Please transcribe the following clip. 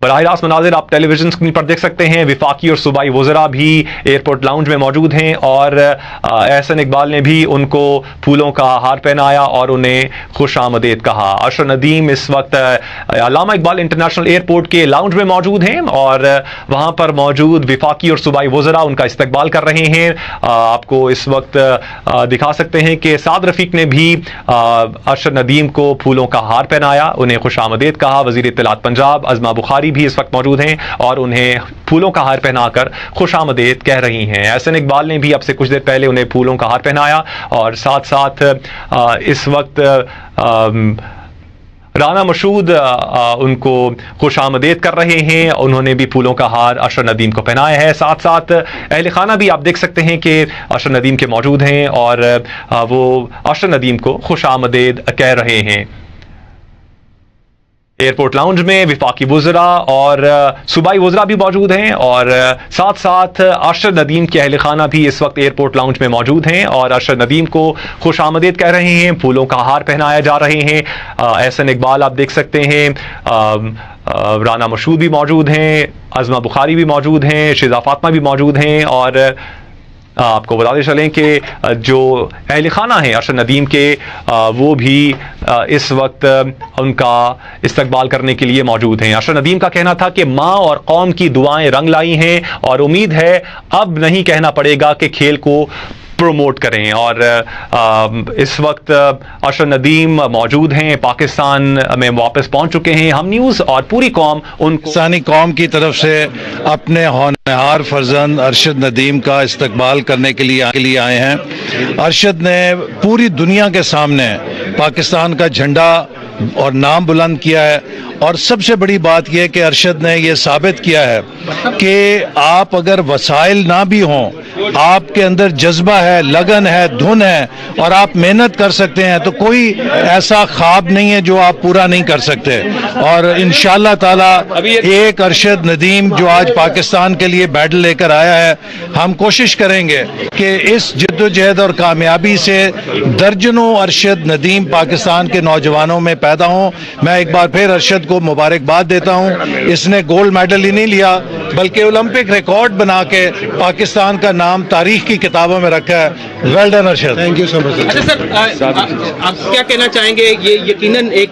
براہ راست مناظر آپ ٹیلی ویژن اسکرین پر دیکھ سکتے ہیں، وفاقی اور صوبائی وزراء بھی ایئرپورٹ لاؤنج میں موجود ہیں، اور احسن اقبال نے بھی ان کو پھولوں کا ہار پہنایا اور انہیں خوش آمدید کہا۔ ارشد ندیم اس وقت علامہ اقبال انٹرنیشنل ایئرپورٹ کے لاؤنج میں موجود ہیں، اور وہاں پر موجود وفاقی اور صوبائی وزراء ان کا استقبال کر رہے ہیں۔ آپ کو اس وقت دکھا سکتے ہیں کہ سعد رفیق نے بھی ارشد ندیم کو پھولوں کا ہار پہنایا، انہیں خوش آمدید کہا۔ وزیر اطلاعات پنجاب عظمہ بخاری بھی اس وقت موجود ہیں اور انہیں پھولوں کا ہار پہنا کر خوش آمدید کہہ رہی ہیں۔ احسن اقبال نے بھی اب سے کچھ دیر پہلے انہیں پھولوں کا ہار پہنایا، اور ساتھ ساتھ اس وقت رانا مشہود ان کو خوش آمدید کر رہے ہیں، انہوں نے بھی پھولوں کا ہار ارشد ندیم کو پہنایا ہے۔ ساتھ ساتھ اہل خانہ بھی آپ دیکھ سکتے ہیں کہ ارشد ندیم کے موجود ہیں اور وہ ارشد ندیم کو خوش آمدید کہہ رہے ہیں۔ ایئرپورٹ لاؤنج میں وفاقی وزراء اور صوبائی وزراء بھی موجود ہیں، اور ساتھ ساتھ ارشد ندیم کے اہل خانہ بھی اس وقت ایئرپورٹ لاؤنج میں موجود ہیں اور ارشد ندیم کو خوش آمدید کہہ رہے ہیں، پھولوں کا ہار پہنایا جا رہے ہیں۔ احسن اقبال آپ دیکھ سکتے ہیں، رانا مشہود بھی موجود ہیں، عظمہ بخاری بھی موجود ہیں، شیزا فاطمہ بھی موجود ہیں، اور آپ کو بتاتے چلیں کہ جو اہل خانہ ہیں ارشد ندیم کے، وہ بھی اس وقت ان کا استقبال کرنے کے لیے موجود ہیں۔ ارشد ندیم کا کہنا تھا کہ ماں اور قوم کی دعائیں رنگ لائی ہیں، اور امید ہے اب نہیں کہنا پڑے گا کہ کھیل کو پروموٹ کریں، اور اس وقت ارشد ندیم موجود ہیں، پاکستان میں واپس پہنچ چکے ہیں۔ ہم نیوز اور پوری قوم ان پاکستانی قوم کی طرف سے اپنے ہونہار فرزند ارشد ندیم کا استقبال کرنے کے لیے آئے ہیں۔ ارشد نے پوری دنیا کے سامنے پاکستان کا جھنڈا اور نام بلند کیا ہے، اور سب سے بڑی بات یہ ہے کہ ارشد نے یہ ثابت کیا ہے کہ آپ اگر وسائل نہ بھی ہوں، آپ کے اندر جذبہ ہے، لگن ہے، دھن ہے، اور آپ محنت کر سکتے ہیں، تو کوئی ایسا خواب نہیں ہے جو آپ پورا نہیں کر سکتے۔ اور انشاءاللہ تعالی ایک ارشد ندیم جو آج پاکستان کے لیے میڈل لے کر آیا ہے، ہم کوشش کریں گے کہ اس جد و جہد اور کامیابی سے درجنوں ارشد ندیم پاکستان کے نوجوانوں میں پیدا ہوں۔ میں ایک بار پھر ارشد کو مبارکباد دیتا ہوں۔ اس نے گولڈ میڈل ہی نہیں لیا بلکہ اولمپک ریکارڈ بنا کے پاکستان کا نام تاریخ کی کتابوں میں رکھا ہے۔ Well done Arshad. Thank you so much. اچھا سر، آپ کیا کہنا چاہیں گے؟ یہ یقیناً ایک